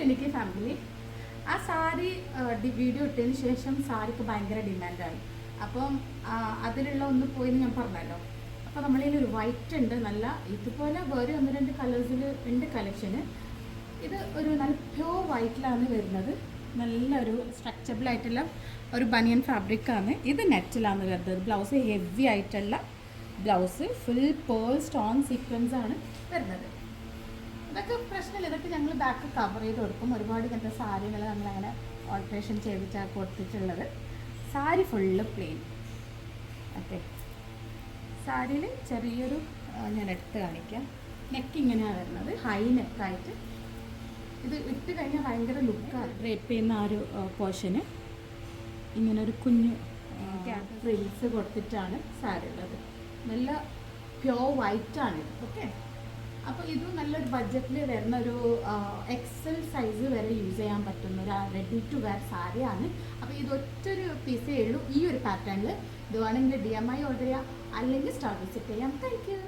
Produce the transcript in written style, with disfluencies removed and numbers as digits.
എനിക്ക് ഫാമിലി. ആ സാരി വീഡിയോ ഇട്ടതിന് ശേഷം സാരിക്ക് ഭയങ്കര ഡിമാൻഡായി. അപ്പം അതിലുള്ള ഒന്ന് പോയിന്ന് ഞാൻ പറഞ്ഞല്ലോ. അപ്പോൾ നമ്മളിൽ ഒരു വൈറ്റ് ഉണ്ട്, നല്ല ഇതുപോലെ വേറെ 1-2 കളേഴ്സിൽ ഉണ്ട് കളക്ഷന്. ഇത് ഒരു നല്ല പ്യോർ വൈറ്റിലാണ് വരുന്നത്. നല്ലൊരു സ്ട്രക്ചബിൾ ആയിട്ടുള്ള ഒരു ബനിയൻ ഫാബ്രിക്കാണ്. ഇത് നെറ്റിലാണ് വരുന്നത്. ബ്ലൗസ് ഹെവി ആയിട്ടുള്ള blouse, full pearl stone sequence ആണ് വരുന്നത്. ഇതൊക്കെ പ്രശ്നമില്ല, ഇതൊക്കെ ഞങ്ങൾ ബാക്ക് കവർ ചെയ്ത് കൊടുക്കും. ഒരുപാട് ഇങ്ങനത്തെ സാരികൾ നമ്മളങ്ങനെ ഓൾട്രേഷൻ ചെയ്തിട്ടാണ് കൊടുത്തിട്ടുള്ളത്. Sari full plain. ഓക്കെ, സാരിയിൽ ചെറിയൊരു ഞാൻ എടുത്ത് കാണിക്കാം. നെക്ക് ഇങ്ങനെയാണ് വരുന്നത്, ഹൈ നെക്കായിട്ട്. ഇത് ഇട്ട് കഴിഞ്ഞാൽ ഭയങ്കര ലുക്കാണ്. ഡ്രേപ്പ് ചെയ്യുന്ന ആ ഒരു പോർഷന് ഇങ്ങനൊരു കുഞ്ഞു ഫ്രിൽസ് കൊടുത്തിട്ടാണ് സാരി ഉള്ളത്. നല്ല പ്യോർ വൈറ്റാണ് ഇത്. ഓക്കെ, അപ്പോൾ ഇതും നല്ലൊരു ബഡ്ജറ്റിൽ വരുന്ന ഒരു എക്സൽ സൈസ് വരെ യൂസ് ചെയ്യാൻ പറ്റുന്ന ഒരു റെഡി ടു വെയർ സാരിയാണ്. അപ്പോൾ ഇത് ഒറ്റൊരു പീസേ ഉള്ളൂ ഈ ഒരു പാറ്റേണിൽ. ഇത് വേണമെങ്കിൽ DMI ഓർഡർ ചെയ്യാം, അല്ലെങ്കിൽ സ്റ്റാർ വിസിറ്റ് ചെയ്യാം. Thank you.